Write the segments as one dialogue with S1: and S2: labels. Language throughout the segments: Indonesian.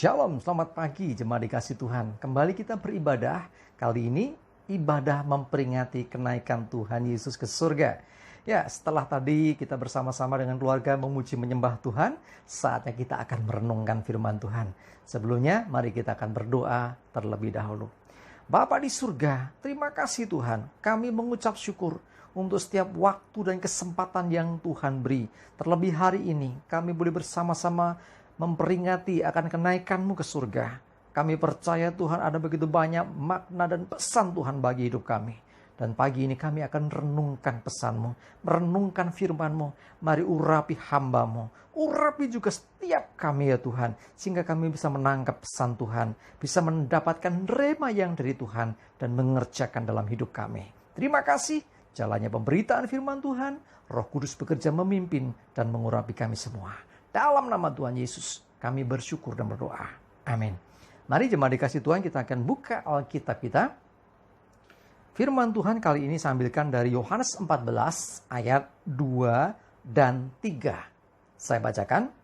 S1: Shalom, selamat pagi jemaat dikasih Tuhan. Kembali kita beribadah. Kali ini ibadah memperingati kenaikan Tuhan Yesus ke surga. Ya, setelah tadi kita bersama-sama dengan keluarga memuji menyembah Tuhan, saatnya kita akan merenungkan firman Tuhan. Sebelumnya, mari kita akan berdoa terlebih dahulu. Bapa di surga, terima kasih Tuhan. Kami mengucap syukur untuk setiap waktu dan kesempatan yang Tuhan beri. Terlebih hari ini, kami boleh bersama-sama memperingati akan kenaikan-Mu ke surga. Kami percaya Tuhan ada begitu banyak makna dan pesan Tuhan bagi hidup kami. Dan pagi ini kami akan renungkan pesan-Mu, merenungkan firman-Mu. Mari urapi hamba-Mu, urapi juga setiap kami ya Tuhan. Sehingga kami bisa menangkap pesan Tuhan, bisa mendapatkan rema yang dari Tuhan dan mengerjakan dalam hidup kami. Terima kasih, jalannya pemberitaan firman Tuhan, Roh Kudus bekerja memimpin dan mengurapi kami semua. Dalam nama Tuhan Yesus, kami bersyukur dan berdoa. Amin. Mari jemaat dikasih Tuhan, kita akan buka Alkitab kita. Firman Tuhan kali ini saya ambilkan dari Yohanes 14 ayat 2 dan 3. Saya bacakan.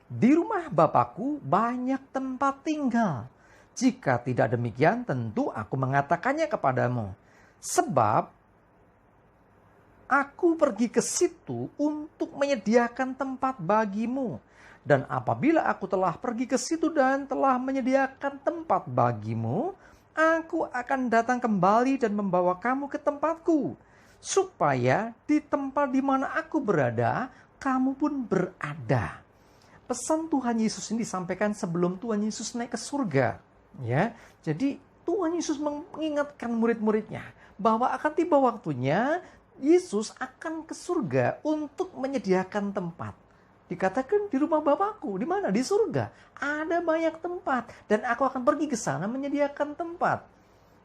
S1: Di rumah Bapakku banyak tempat tinggal. Jika tidak demikian, tentu aku mengatakannya kepadamu. Sebab aku pergi ke situ untuk menyediakan tempat bagimu. Dan apabila aku telah pergi ke situ dan telah menyediakan tempat bagimu, aku akan datang kembali dan membawa kamu ke tempatku. Supaya di tempat di mana aku berada, kamu pun berada. Pesan Tuhan Yesus ini disampaikan sebelum Tuhan Yesus naik ke surga. Ya, jadi Tuhan Yesus mengingatkan murid-muridnya bahwa akan tiba waktunya Yesus akan ke surga untuk menyediakan tempat. Dikatakan di rumah Bapakku, di mana? Di surga. Ada banyak tempat dan aku akan pergi ke sana menyediakan tempat.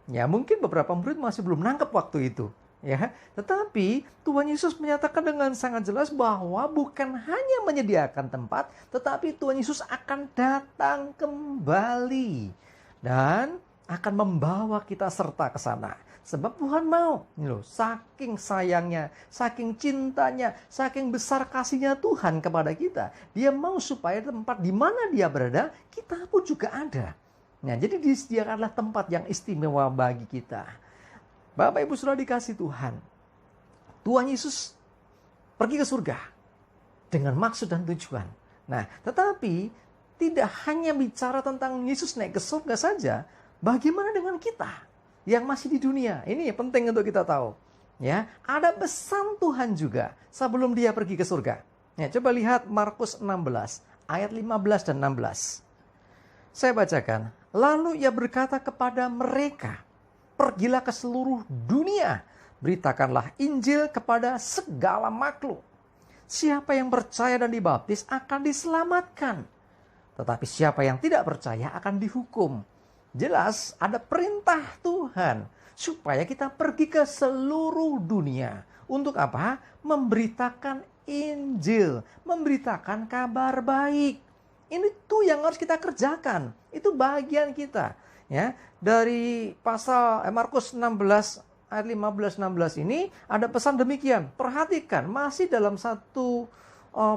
S1: Ya, mungkin beberapa murid masih belum nangkep waktu itu, ya. Tetapi Tuhan Yesus menyatakan dengan sangat jelas bahwa bukan hanya menyediakan tempat, tetapi Tuhan Yesus akan datang kembali dan akan membawa kita serta ke sana. Sebab Tuhan mau, saking sayangnya, saking cintanya, saking besar kasihnya Tuhan kepada kita. Dia mau supaya tempat di mana dia berada, kita pun juga ada. Nah, jadi disediakanlah tempat yang istimewa bagi kita. Bapak Ibu Saudara dikasih Tuhan. Tuhan Yesus pergi ke surga dengan maksud dan tujuan. Nah, tetapi tidak hanya bicara tentang Yesus naik ke surga saja, bagaimana dengan kita yang masih di dunia? Ini penting untuk kita tahu. Ya, ada pesan Tuhan juga sebelum dia pergi ke surga. Ya, coba lihat Markus 16 ayat 15 dan 16. Saya bacakan. Lalu ia berkata kepada mereka, pergilah ke seluruh dunia, beritakanlah Injil kepada segala makhluk. Siapa yang percaya dan dibaptis akan diselamatkan, tetapi siapa yang tidak percaya akan dihukum. Jelas ada perintah Tuhan supaya kita pergi ke seluruh dunia. Untuk apa? Memberitakan Injil, memberitakan kabar baik. Ini tuh yang harus kita kerjakan. Itu bagian kita. Ya, dari pasal Markus 16 ayat 15-16 ini ada pesan demikian. Perhatikan, masih dalam satu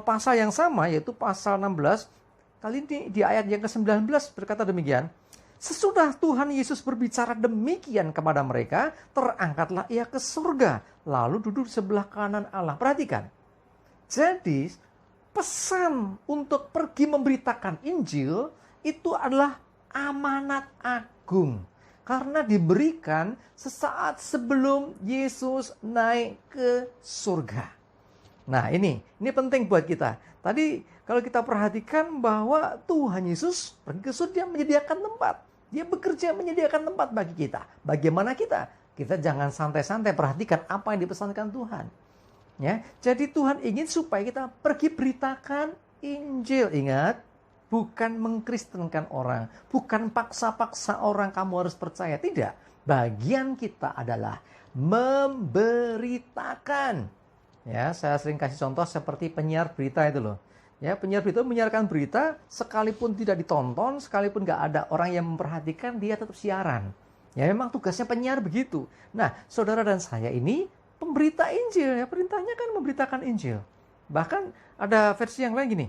S1: pasal yang sama, yaitu pasal 16. Kali ini di ayat yang ke-19 berkata demikian. Sesudah Tuhan Yesus berbicara demikian kepada mereka, terangkatlah ia ke surga, lalu duduk sebelah kanan Allah. Perhatikan. Jadi, pesan untuk pergi memberitakan Injil itu adalah amanat agung. Karena diberikan sesaat sebelum Yesus naik ke surga. Nah, ini penting buat kita. Tadi kalau kita perhatikan bahwa Tuhan Yesus pergi ke surga menyediakan tempat. Dia bekerja menyediakan tempat bagi kita. Bagaimana kita? Kita jangan santai-santai, perhatikan apa yang dipesankan Tuhan. Ya, jadi Tuhan ingin supaya kita pergi beritakan Injil. Ingat, bukan mengkristenkan orang, bukan paksa-paksa orang kamu harus percaya. Tidak. Bagian kita adalah memberitakan. Ya, saya sering kasih contoh seperti penyiar berita itu loh. Ya, penyiar berita menyiarkan berita, sekalipun tidak ditonton, sekalipun nggak ada orang yang memperhatikan, dia tetap siaran. Ya, memang tugasnya penyiar begitu. Nah, saudara dan saya ini pemberita Injil. Ya, perintahnya kan memberitakan Injil. Bahkan ada versi yang lain gini.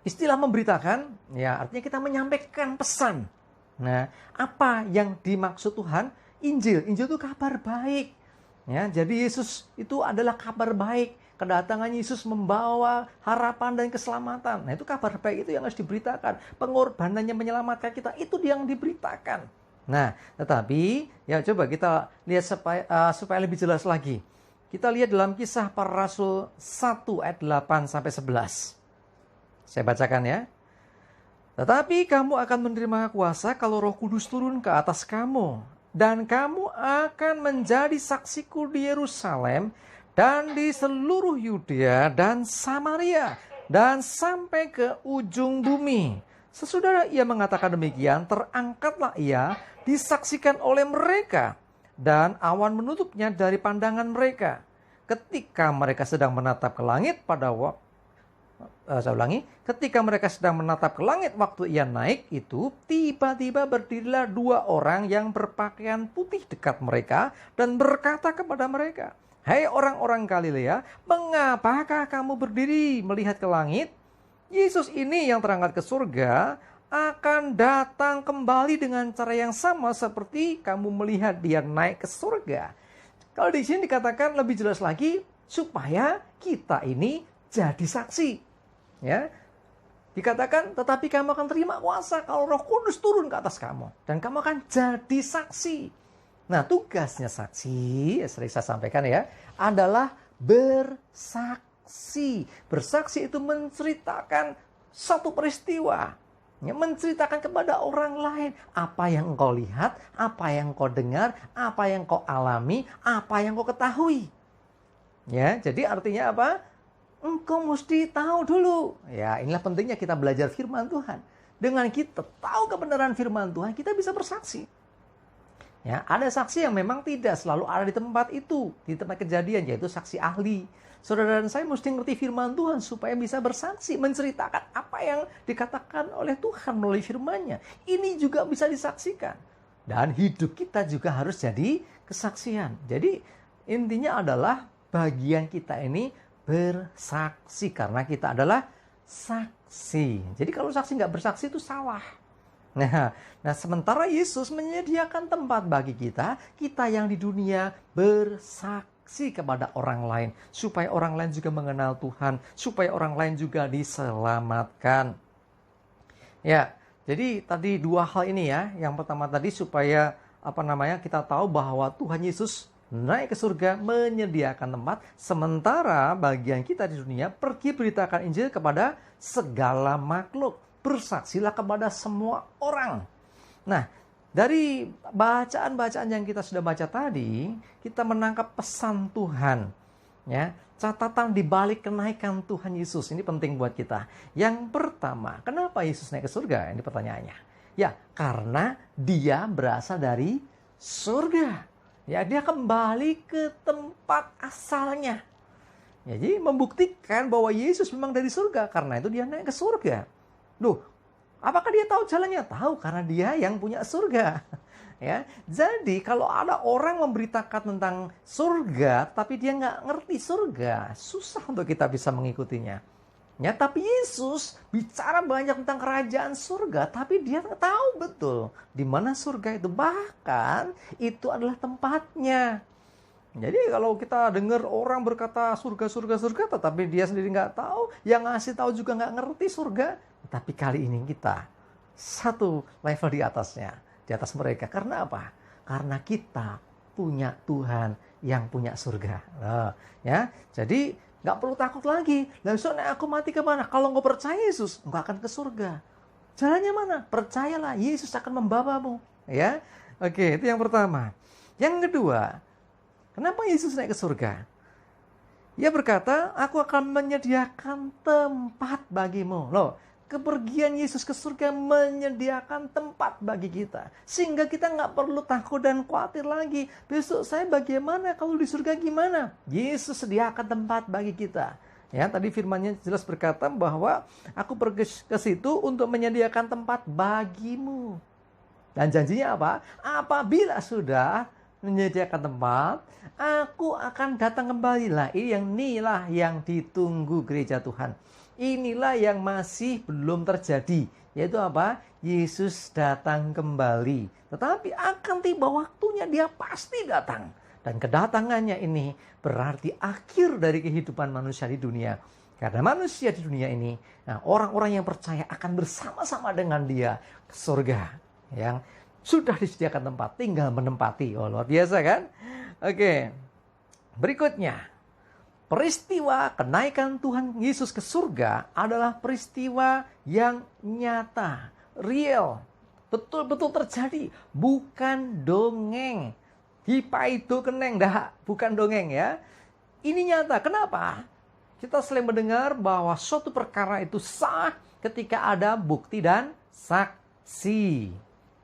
S1: Istilah memberitakan, ya artinya kita menyampaikan pesan. Nah, apa yang dimaksud Tuhan? Injil. Injil itu kabar baik. Ya, jadi Yesus itu adalah kabar baik. Kedatangan Yesus membawa harapan dan keselamatan. Nah, itu kabar baik itu yang harus diberitakan. Pengorbanannya menyelamatkan kita, itu yang diberitakan. Nah, tetapi ya coba kita lihat supaya lebih jelas lagi. Kita lihat dalam Kisah Para Rasul 1 ayat 8 sampai 11. Saya bacakan ya. Tetapi kamu akan menerima kuasa kalau Roh Kudus turun ke atas kamu. Dan kamu akan menjadi saksiku di Yerusalem dan di seluruh Yudea dan Samaria dan sampai ke ujung bumi. Sesudah ia mengatakan demikian, terangkatlah ia disaksikan oleh mereka dan awan menutupnya dari pandangan mereka. Ketika mereka sedang menatap ke langit ketika mereka sedang menatap ke langit waktu ia naik itu, tiba-tiba berdirilah dua orang yang berpakaian putih dekat mereka dan berkata kepada mereka, "Hai orang-orang Galilea, mengapakah kamu berdiri melihat ke langit? Yesus ini yang terangkat ke surga akan datang kembali dengan cara yang sama seperti kamu melihat dia naik ke surga." Kalau di sini dikatakan lebih jelas lagi supaya kita ini jadi saksi. Ya, dikatakan tetapi kamu akan terima kuasa kalau Roh Kudus turun ke atas kamu dan kamu akan jadi saksi. Nah, tugasnya saksi, sering saya sampaikan ya, adalah bersaksi. Bersaksi itu menceritakan satu peristiwa, ya, menceritakan kepada orang lain apa yang engkau lihat, apa yang engkau dengar, apa yang engkau alami, apa yang engkau ketahui. Ya, jadi artinya apa? Engkau mesti tahu dulu. Ya, inilah pentingnya kita belajar firman Tuhan. Dengan kita tahu kebenaran firman Tuhan, kita bisa bersaksi. Ya, ada saksi yang memang tidak selalu ada di tempat itu, di tempat kejadian, yaitu saksi ahli. Saudara dan saya mesti ngerti firman Tuhan supaya bisa bersaksi, menceritakan apa yang dikatakan oleh Tuhan melalui firman-Nya. Ini juga bisa disaksikan. Dan hidup kita juga harus jadi kesaksian. Jadi intinya adalah bagian kita ini bersaksi karena kita adalah saksi. Jadi kalau saksi nggak bersaksi itu salah. Nah, sementara Yesus menyediakan tempat bagi kita yang di dunia bersaksi kepada orang lain. Supaya orang lain juga mengenal Tuhan. Supaya orang lain juga diselamatkan. Ya, jadi tadi dua hal ini ya. Yang pertama tadi supaya kita tahu bahwa Tuhan Yesus naik ke surga menyediakan tempat, sementara bagian kita di dunia pergi beritakan Injil kepada segala makhluk, bersaksilah kepada semua orang. Nah, dari bacaan-bacaan yang kita sudah baca tadi, kita menangkap pesan Tuhan, ya, catatan di balik kenaikan Tuhan Yesus. Ini penting buat kita. Yang pertama, kenapa Yesus naik ke surga? Ini pertanyaannya. Ya, karena dia berasal dari surga. Ya, dia kembali ke tempat asalnya. Ya, jadi membuktikan bahwa Yesus memang dari surga. Karena itu dia naik ke surga. Loh, apakah dia tahu jalannya? Tahu, karena dia yang punya surga. Ya, jadi kalau ada orang memberitakan tentang surga, tapi dia nggak ngerti surga, susah untuk kita bisa mengikutinya. Ya, tapi Yesus bicara banyak tentang kerajaan surga, tapi dia tahu betul di mana surga itu. Bahkan itu adalah tempatnya. Jadi kalau kita dengar orang berkata surga, tetapi dia sendiri nggak tahu, yang ngasih tahu juga nggak ngerti surga. Tapi kali ini kita satu level di atasnya, di atas mereka. Karena apa? Karena kita punya Tuhan yang punya surga. Nah, ya, jadi nggak perlu takut lagi. Lalu soalnya aku mati kemana? Kalau nggak percaya Yesus, nggak akan ke surga. Jalannya mana? Percayalah, Yesus akan membawamu. Ya, oke, itu yang pertama. Yang kedua, kenapa Yesus naik ke surga? Ia berkata, aku akan menyediakan tempat bagimu. Loh, kepergian Yesus ke surga menyediakan tempat bagi kita. Sehingga kita nggak perlu takut dan khawatir lagi. Besok saya bagaimana, kalau di surga gimana? Yesus sediakan tempat bagi kita. Ya, tadi firman-Nya jelas berkata bahwa aku pergi ke situ untuk menyediakan tempat bagimu. Dan janjinya apa? Apabila sudah menyediakan tempat, aku akan datang kembali. Inilah yang ditunggu gereja Tuhan. inilah yang masih belum terjadi. Yaitu apa? Yesus datang kembali. Tetapi akan tiba waktunya dia pasti datang. Dan kedatangannya ini berarti akhir dari kehidupan manusia di dunia. Karena manusia di dunia ini, nah, orang-orang yang percaya akan bersama-sama dengan dia ke surga. Yang sudah disediakan tempat, tinggal menempati. Oh, luar biasa kan? Oke, berikutnya. Peristiwa kenaikan Tuhan Yesus ke surga adalah peristiwa yang nyata, real, betul-betul terjadi, bukan dongeng. Hipaido keneng, dah, bukan dongeng ya. Ini nyata, kenapa? Kita selalu mendengar bahwa suatu perkara itu sah ketika ada bukti dan saksi.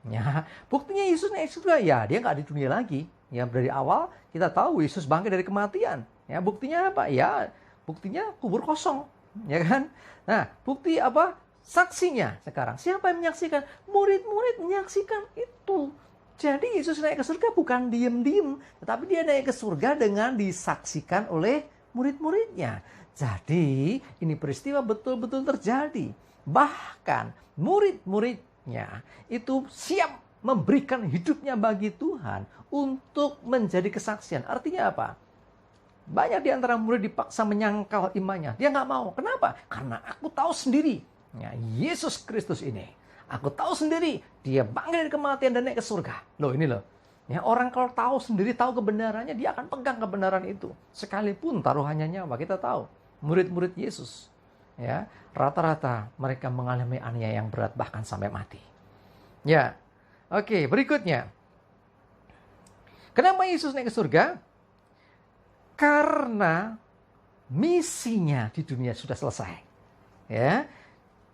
S1: Ya, buktinya Yesus naik surga, ya dia nggak di dunia lagi. Ya, dari awal kita tahu Yesus bangkit dari kematian. Ya, buktinya apa? Ya, buktinya kubur kosong, ya kan? Nah, bukti apa? Saksinya sekarang. Siapa yang menyaksikan? Murid-murid menyaksikan itu. Jadi Yesus naik ke surga bukan diem-diem, tetapi dia naik ke surga dengan disaksikan oleh murid-muridnya. Jadi, ini peristiwa betul-betul terjadi. Bahkan murid-muridnya itu siap memberikan hidupnya bagi Tuhan untuk menjadi kesaksian. Artinya apa? Banyak di antara murid dipaksa menyangkal imannya. Dia nggak mau. Kenapa? Karena aku tahu sendiri. Ya, Yesus Kristus ini. Aku tahu sendiri. Dia bangkit dari kematian dan naik ke surga. Loh ini loh. Ya, orang kalau tahu sendiri, tahu kebenarannya, dia akan pegang kebenaran itu. Sekalipun taruhannya nyawa. Kita tahu. Murid-murid Yesus. Ya, rata-rata mereka mengalami aniaya yang berat bahkan sampai mati. Ya. Oke, berikutnya. Kenapa Yesus naik ke surga? Karena misinya di dunia sudah selesai. Ya.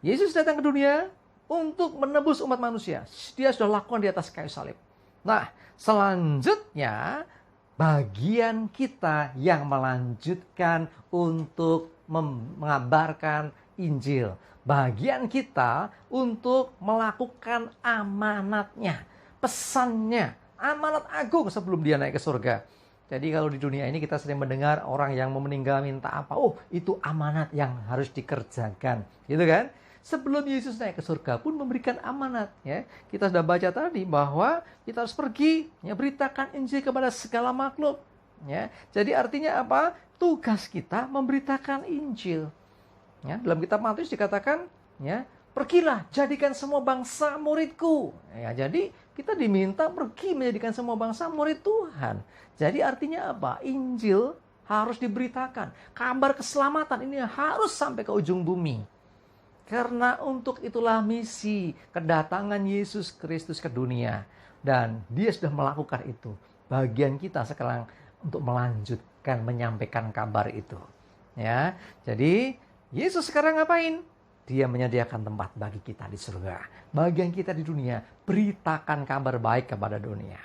S1: Yesus datang ke dunia untuk menebus umat manusia. Dia sudah lakukan di atas kayu salib. Nah, selanjutnya bagian kita yang melanjutkan untuk mengabarkan Injil. Bagian kita untuk melakukan amanatnya, pesannya, amanat agung sebelum dia naik ke surga. Jadi kalau di dunia ini kita sering mendengar orang yang mau meninggal minta apa? Oh, itu amanat yang harus dikerjakan. Gitu kan? Sebelum Yesus naik ke surga pun memberikan amanat. Ya. Kita sudah baca tadi bahwa kita harus pergi, ya, beritakan Injil kepada segala makhluk. Ya. Jadi artinya apa? Tugas kita memberitakan Injil. Ya. Dalam kitab Matius dikatakan, ya, pergilah, jadikan semua bangsa muridku. Ya, jadi kita diminta pergi menjadikan semua bangsa murid Tuhan. Jadi artinya apa? Injil harus diberitakan. Kabar keselamatan ini harus sampai ke ujung bumi. Karena untuk itulah misi kedatangan Yesus Kristus ke dunia. Dan dia sudah melakukan itu. Bagian kita sekarang untuk melanjutkan, menyampaikan kabar itu. Ya, jadi Yesus sekarang ngapain? Dia menyediakan tempat bagi kita di surga. Bagian kita di dunia, beritakan kabar baik kepada dunia.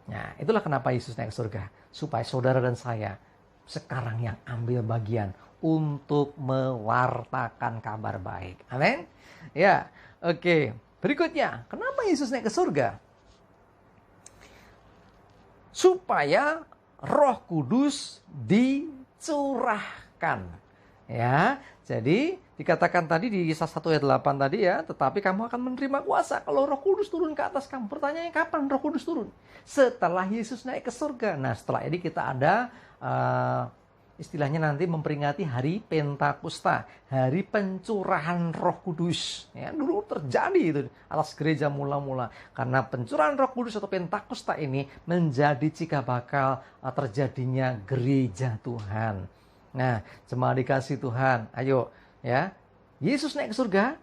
S1: Nah, itulah kenapa Yesus naik ke surga. Supaya saudara dan saya sekarang yang ambil bagian untuk mewartakan kabar baik. Amin? Ya, oke. Berikutnya, kenapa Yesus naik ke surga? Supaya Roh Kudus dicurahkan. Ya, jadi dikatakan tadi di Kisah 1 ayat 8 tadi ya, tetapi kamu akan menerima kuasa kalau Roh Kudus turun ke atas kamu. Pertanyaannya kapan Roh Kudus turun? Setelah Yesus naik ke surga. Nah, setelah ini kita ada istilahnya nanti memperingati hari Pentakosta, hari pencurahan Roh Kudus. Ya, dulu terjadi itu atas gereja mula-mula. Karena pencurahan Roh Kudus atau Pentakosta ini menjadi cikal bakal terjadinya gereja Tuhan. Nah, jemaat dikasih Tuhan, ayo ya. Yesus naik ke surga,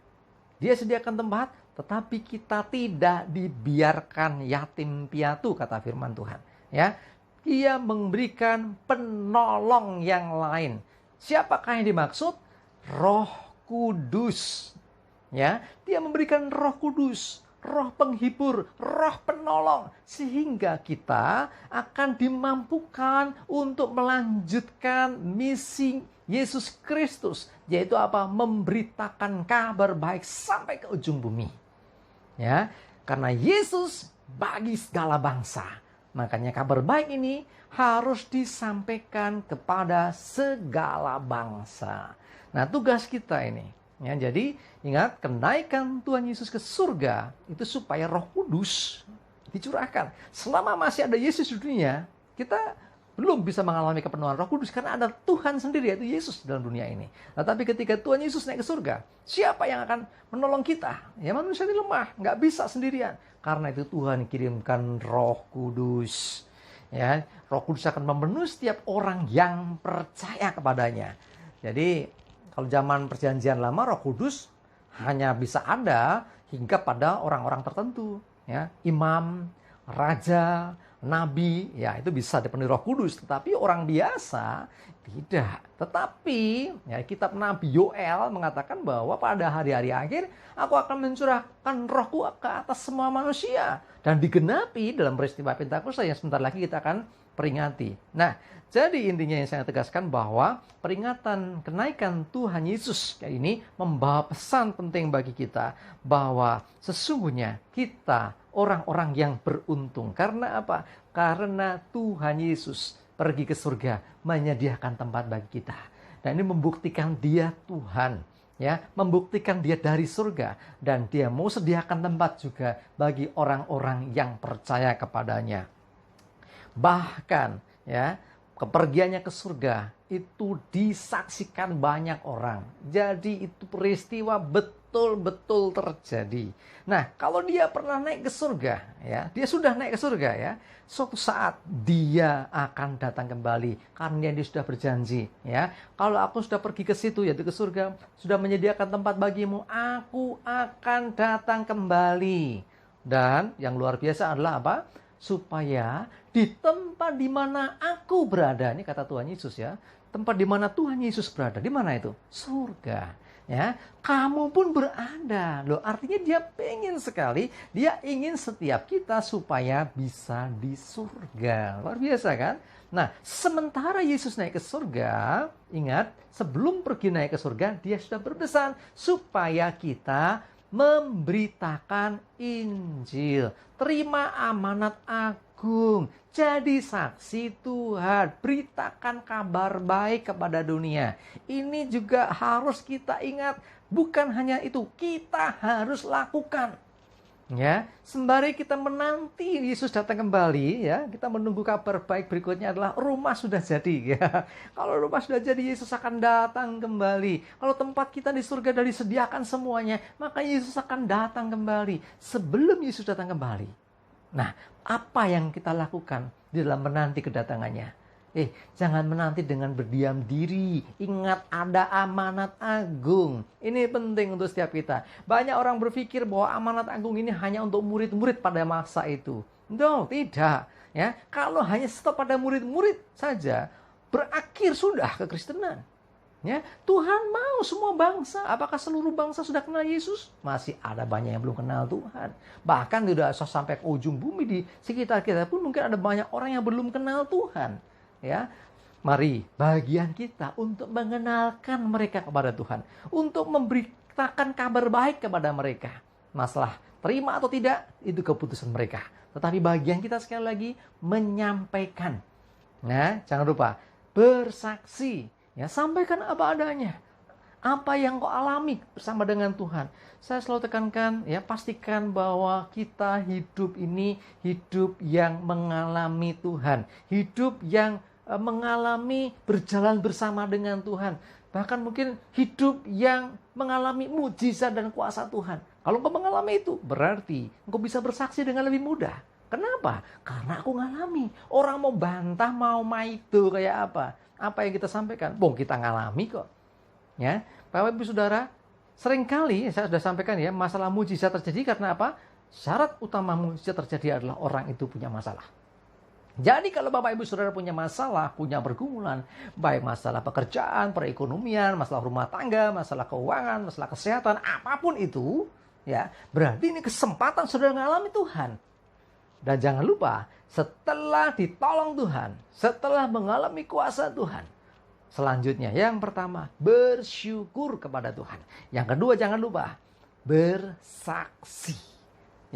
S1: dia sediakan tempat, tetapi kita tidak dibiarkan yatim piatu, kata firman Tuhan. Ya, dia memberikan penolong yang lain. Siapakah yang dimaksud? Roh Kudus. Ya, dia memberikan Roh Kudus, Roh penghibur, Roh penolong, sehingga kita akan dimampukan untuk melanjutkan misi Yesus Kristus, yaitu apa? Memberitakan kabar baik sampai ke ujung bumi. Ya, karena Yesus bagi segala bangsa. Makanya kabar baik ini harus disampaikan kepada segala bangsa. Nah, tugas kita ini, ya, jadi ingat, kenaikan Tuhan Yesus ke surga itu supaya Roh Kudus dicurahkan. Selama masih ada Yesus di dunia, kita belum bisa mengalami kepenuhan Roh Kudus karena ada Tuhan sendiri, yaitu Yesus dalam dunia ini. Nah, tapi ketika Tuhan Yesus naik ke surga, siapa yang akan menolong kita? Ya, manusia ini lemah, nggak bisa sendirian. Karena itu Tuhan kirimkan Roh Kudus. Ya, Roh Kudus akan memenuhi setiap orang yang percaya kepadanya. Jadi kalau zaman perjanjian lama, Roh Kudus hanya bisa ada hingga pada orang-orang tertentu, ya, imam, raja, nabi, ya itu bisa dipenuhi Roh Kudus. Tetapi orang biasa tidak. Tetapi ya, kitab Nabi Yoel mengatakan bahwa pada hari-hari akhir aku akan mencurahkan Rohku ke atas semua manusia, dan digenapi dalam peristiwa Pentakosta yang sebentar lagi kita akan peringati. Nah, jadi intinya yang saya tegaskan bahwa peringatan kenaikan Tuhan Yesus ini membawa pesan penting bagi kita bahwa sesungguhnya kita orang-orang yang beruntung. Karena apa? Karena Tuhan Yesus pergi ke surga menyediakan tempat bagi kita. Dan ini membuktikan Dia Tuhan, ya, membuktikan Dia dari surga, dan Dia mau sediakan tempat juga bagi orang-orang yang percaya kepadanya. Bahkan, ya, kepergiannya ke surga itu disaksikan banyak orang. Jadi itu peristiwa betul-betul terjadi. Nah, kalau dia pernah naik ke surga, ya, dia sudah naik ke surga, ya, suatu saat dia akan datang kembali karena dia sudah berjanji, ya. Kalau aku sudah pergi ke situ, yaitu ke surga, sudah menyediakan tempat bagimu, aku akan datang kembali. Dan yang luar biasa adalah apa? Supaya di tempat di mana aku berada, ini kata Tuhan Yesus, ya, tempat di mana Tuhan Yesus berada, di mana itu? Surga, ya. Kamu pun berada. Loh, artinya Dia pengen sekali, Dia ingin setiap kita supaya bisa di surga. Luar biasa kan? Nah, sementara Yesus naik ke surga, ingat, sebelum pergi naik ke surga, Dia sudah berpesan supaya kita memberitakan Injil. Terima amanat agung. Jadi saksi Tuhan. Beritakan kabar baik kepada dunia. Ini juga harus kita ingat. Bukan hanya itu, kita harus lakukan. Ya, sembari kita menanti Yesus datang kembali, ya, kita menunggu kabar baik berikutnya adalah rumah sudah jadi, ya. Kalau rumah sudah jadi, Yesus akan datang kembali. Kalau tempat kita di surga sudah disediakan semuanya, maka Yesus akan datang kembali sebelum Yesus datang kembali. Nah, apa yang kita lakukan di dalam menanti kedatangannya? Jangan menanti dengan berdiam diri. Ingat, ada amanat agung. Ini penting untuk setiap kita. Banyak orang berpikir bahwa amanat agung ini hanya untuk murid-murid pada masa itu. No, tidak. Ya, kalau hanya stop pada murid-murid saja, berakhir sudah kekristenan. Ya, Tuhan mau semua bangsa. Apakah seluruh bangsa sudah kenal Yesus? Masih ada banyak yang belum kenal Tuhan. Bahkan tidak usah sampai ke ujung bumi, di sekitar kita pun mungkin ada banyak orang yang belum kenal Tuhan. Ya, mari bagian kita untuk mengenalkan mereka kepada Tuhan, untuk memberitakan kabar baik kepada mereka. Masalah terima atau tidak itu keputusan mereka. Tetapi bagian kita sekali lagi menyampaikan. Nah, jangan lupa bersaksi. Ya, sampaikan apa adanya. Apa yang kau alami bersama dengan Tuhan. Saya selalu tekankan, ya, pastikan bahwa kita hidup ini hidup yang mengalami Tuhan, hidup yang mengalami berjalan bersama dengan Tuhan. Bahkan mungkin hidup yang mengalami mujizat dan kuasa Tuhan. Kalau engkau mengalami itu, berarti engkau bisa bersaksi dengan lebih mudah. Kenapa? Karena aku ngalami. Orang mau bantah, mau maido kayak apa? Apa yang kita sampaikan? Kita ngalami kok. Ya, Bapak Ibu Saudara, seringkali saya sudah sampaikan, ya, masalah mujizat terjadi karena apa? Syarat utama mujizat terjadi adalah orang itu punya masalah. Jadi kalau Bapak Ibu Saudara punya masalah, punya pergumulan, baik masalah pekerjaan, perekonomian, masalah rumah tangga, masalah keuangan, masalah kesehatan, apapun itu, ya, berarti ini kesempatan Saudara mengalami Tuhan. Dan jangan lupa, setelah ditolong Tuhan, setelah mengalami kuasa Tuhan, selanjutnya yang pertama, bersyukur kepada Tuhan. Yang kedua, jangan lupa bersaksi.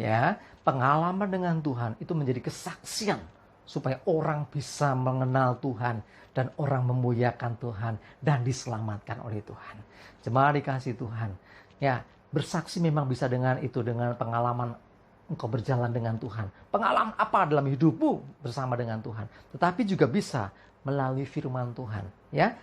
S1: Ya, pengalaman dengan Tuhan itu menjadi kesaksian supaya orang bisa mengenal Tuhan dan orang memuliakan Tuhan dan diselamatkan oleh Tuhan. Jemaat dikasih Tuhan, ya, bersaksi memang bisa dengan itu, dengan pengalaman engkau berjalan dengan Tuhan. Pengalaman apa dalam hidupmu bersama dengan Tuhan. Tetapi juga bisa melalui firman Tuhan. Ya,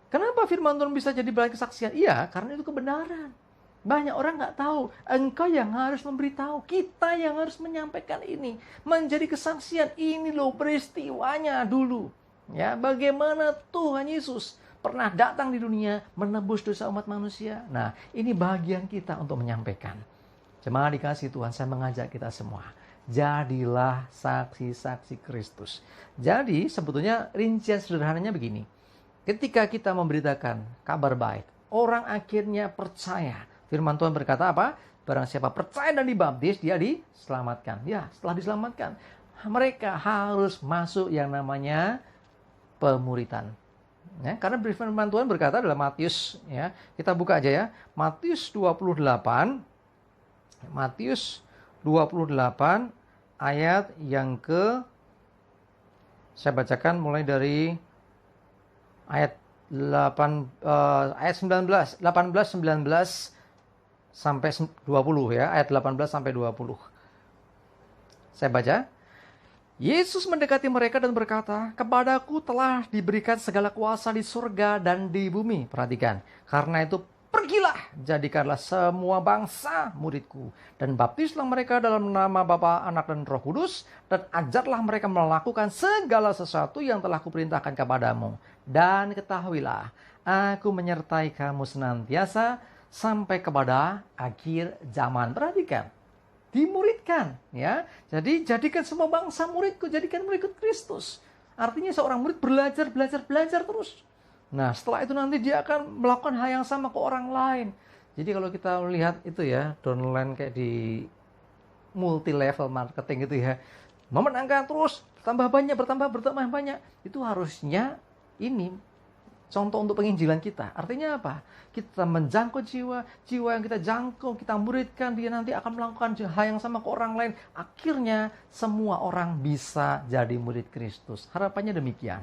S1: kenapa firman Tuhan bisa jadi bahan kesaksian? Iya, karena itu kebenaran. Banyak orang nggak tahu. Engkau yang harus memberitahu. Kita yang harus menyampaikan ini. Menjadi kesaksian. Ini loh peristiwanya dulu. Ya, bagaimana Tuhan Yesus pernah datang di dunia menebus dosa umat manusia. Nah, ini bagian kita untuk menyampaikan. Jemaat dikasih Tuhan, saya mengajak kita semua. Jadilah saksi-saksi Kristus. Jadi sebetulnya rincian sederhananya begini. Ketika kita memberitakan kabar baik, orang akhirnya percaya. Firman Tuhan berkata apa? Barang siapa percaya dan dibaptis, dia diselamatkan. Ya, setelah diselamatkan, mereka harus masuk yang namanya pemuritan. Ya, karena firman Tuhan berkata dalam Matius, ya, kita buka aja ya. Matius 28 ayat yang saya bacakan mulai dari ayat 18 19 sampai 20 ya, ayat 18 sampai 20. Saya baca. Yesus mendekati mereka dan berkata, "Kepadaku telah diberikan segala kuasa di surga dan di bumi." Perhatikan. Karena itu pergilah, jadikanlah semua bangsa muridku, dan baptislah mereka dalam nama Bapa, Anak, dan Roh Kudus, dan ajarlah mereka melakukan segala sesuatu yang telah kuperintahkan kepadamu. Dan ketahuilah, aku menyertai kamu senantiasa sampai kepada akhir zaman. Perhatikan, dimuridkan, ya. Jadi jadikan semua bangsa muridku, jadikan murid Kristus. Artinya seorang murid belajar terus. Nah, setelah itu nanti dia akan melakukan hal yang sama ke orang lain. Jadi kalau kita lihat itu ya, downline kayak di multi level marketing itu ya, memenangkan terus, bertambah banyak. Itu harusnya ini contoh untuk penginjilan kita. Artinya apa? Kita menjangkau jiwa yang kita jangkau, kita muridkan, dia nanti akan melakukan hal yang sama ke orang lain. Akhirnya semua orang bisa jadi murid Kristus. Harapannya demikian.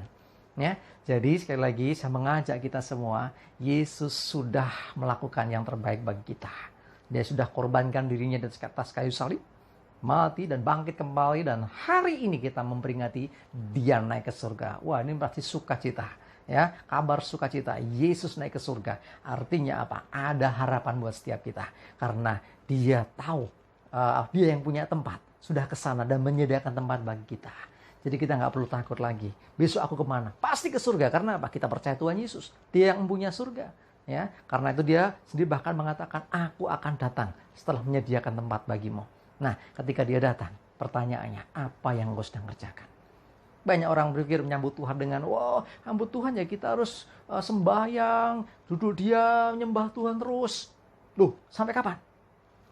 S1: Ya, jadi sekali lagi saya mengajak kita semua, Yesus sudah melakukan yang terbaik bagi kita. Dia sudah korbankan dirinya di atas kayu salib, mati dan bangkit kembali, dan hari ini kita memperingati dia naik ke surga. Wah, ini pasti sukacita. Ya, kabar sukacita, Yesus naik ke surga. Artinya apa? Ada harapan buat setiap kita. Karena dia tahu, dia yang punya tempat, sudah ke sana dan menyediakan tempat bagi kita. Jadi kita nggak perlu takut lagi. Besok aku kemana? Pasti ke surga. Karena apa? Kita percaya Tuhan Yesus. Dia yang mempunyai surga. Ya, karena itu dia sendiri bahkan mengatakan, aku akan datang setelah menyediakan tempat bagimu. Nah, ketika dia datang, pertanyaannya, apa yang engkau sedang kerjakan? Banyak orang berpikir menyambut Tuhan dengan, wah, sambut Tuhan ya kita harus sembahyang, duduk diam, nyembah Tuhan terus. Loh, sampai kapan?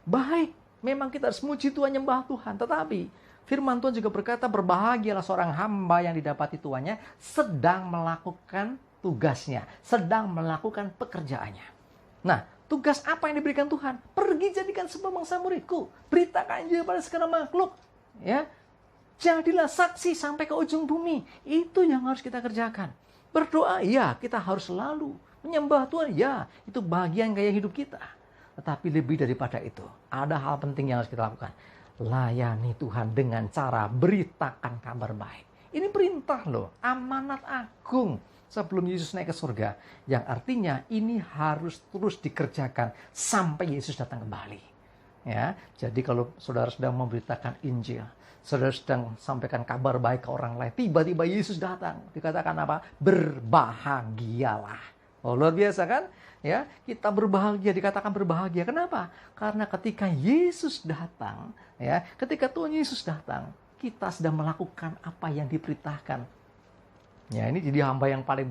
S1: Baik, memang kita harus muji Tuhan, nyembah Tuhan. Tetapi firman Tuhan juga berkata, berbahagialah seorang hamba yang didapati tuannya sedang melakukan tugasnya, sedang melakukan pekerjaannya. Nah, tugas apa yang diberikan Tuhan? Pergi jadikan semua bangsa muridku, beritakan Injil pada segala makhluk. Ya, jadilah saksi sampai ke ujung bumi. Itu yang harus kita kerjakan. Berdoa, ya, kita harus selalu menyembah Tuhan, ya, itu bagian gaya hidup kita. Tetapi lebih daripada itu, ada hal penting yang harus kita lakukan. Layani Tuhan dengan cara beritakan kabar baik. Ini perintah loh, amanat agung sebelum Yesus naik ke surga. Yang artinya ini harus terus dikerjakan sampai Yesus datang kembali. Ya, jadi kalau saudara sedang memberitakan Injil, saudara sedang sampaikan kabar baik ke orang lain, tiba-tiba Yesus datang, dikatakan apa? Berbahagialah. Oh, luar biasa kan? Ya, kita berbahagia, dikatakan berbahagia. Kenapa? Karena ketika Yesus datang, ya, ketika Tuhan Yesus datang, kita sedang melakukan apa yang diperintahkan. Ya, ini jadi hamba yang paling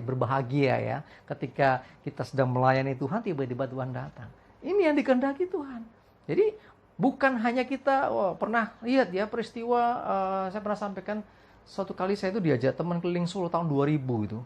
S1: berbahagia ya. Ketika kita sedang melayani Tuhan, tiba-tiba Tuhan datang. Ini yang dikehendaki Tuhan. Jadi bukan hanya kita, pernah lihat ya peristiwa, saya pernah sampaikan suatu kali saya itu diajak teman keliling Solo tahun 2000 itu.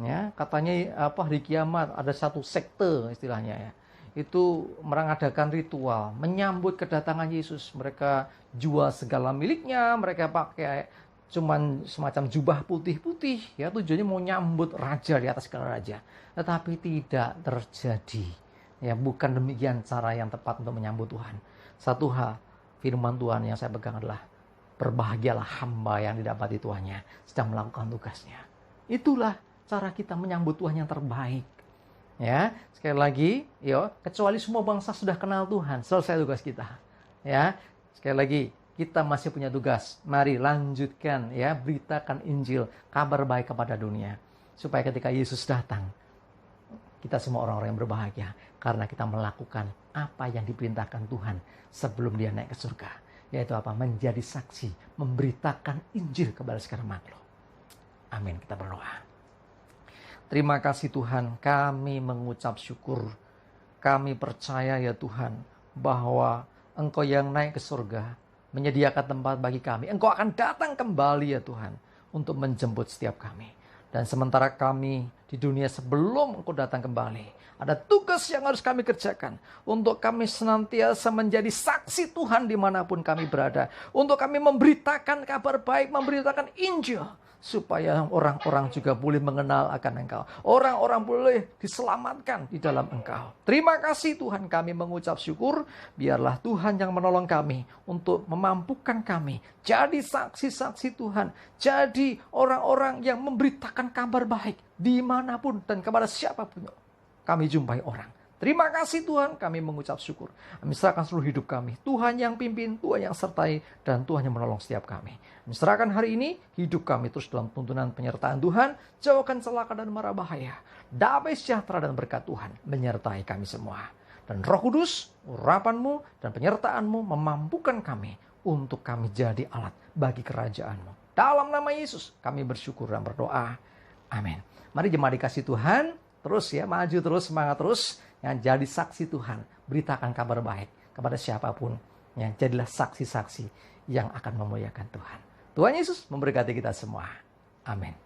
S1: Ya, katanya hari kiamat ada satu sekte istilahnya ya. itu mengadakan ritual menyambut kedatangan Yesus. Mereka jual segala miliknya, mereka pakai cuman semacam jubah putih-putih, ya tujuannya mau nyambut raja di atas segala raja. Tetapi tidak terjadi. Ya, bukan demikian cara yang tepat untuk menyambut Tuhan. Satu hal, firman Tuhan yang saya pegang adalah berbahagialah hamba yang didapati tuannya sedang melakukan tugasnya. Itulah cara kita menyambut Tuhan yang terbaik. Ya, sekali lagi, kecuali semua bangsa sudah kenal Tuhan, selesai tugas kita. Ya, sekali lagi, kita masih punya tugas. Mari lanjutkan, ya, beritakan Injil, kabar baik kepada dunia, supaya ketika Yesus datang, kita semua orang-orang yang berbahagia karena kita melakukan apa yang diperintahkan Tuhan sebelum Dia naik ke surga, yaitu apa? Menjadi saksi, memberitakan Injil kepada segala makhluk. Amin. Kita berdoa. Terima kasih Tuhan, kami mengucap syukur. Kami percaya ya Tuhan, bahwa Engkau yang naik ke surga, menyediakan tempat bagi kami. Engkau akan datang kembali ya Tuhan, untuk menjemput setiap kami. Dan sementara kami di dunia sebelum Engkau datang kembali, ada tugas yang harus kami kerjakan. Untuk kami senantiasa menjadi saksi Tuhan dimanapun kami berada. Untuk kami memberitakan kabar baik, memberitakan Injil. Supaya orang-orang juga boleh mengenal akan Engkau. Orang-orang boleh diselamatkan di dalam Engkau. Terima kasih Tuhan, kami mengucap syukur. Biarlah Tuhan yang menolong kami untuk memampukan kami jadi saksi-saksi Tuhan. Jadi orang-orang yang memberitakan kabar baik dimanapun dan kepada siapapun kami jumpai orang. Terima kasih Tuhan, kami mengucap syukur. Kami serahkan seluruh hidup kami. Tuhan yang pimpin, Tuhan yang sertai, dan Tuhan yang menolong setiap kami. Kami serahkan hari ini, hidup kami terus dalam tuntunan penyertaan Tuhan. Jauhkan celaka dan mara bahaya. Damai sejahtera dan berkat Tuhan menyertai kami semua. Dan Roh Kudus, urapan-Mu dan penyertaan-Mu memampukan kami untuk kami jadi alat bagi kerajaan-Mu. Dalam nama Yesus, kami bersyukur dan berdoa. Amin. Mari jemaat dikasih Tuhan, terus ya, maju terus, semangat terus. Yang jadi saksi Tuhan, beritakan kabar baik kepada siapapun. Yang jadilah saksi-saksi yang akan memuliakan Tuhan. Tuhan Yesus memberkati kita semua. Amin.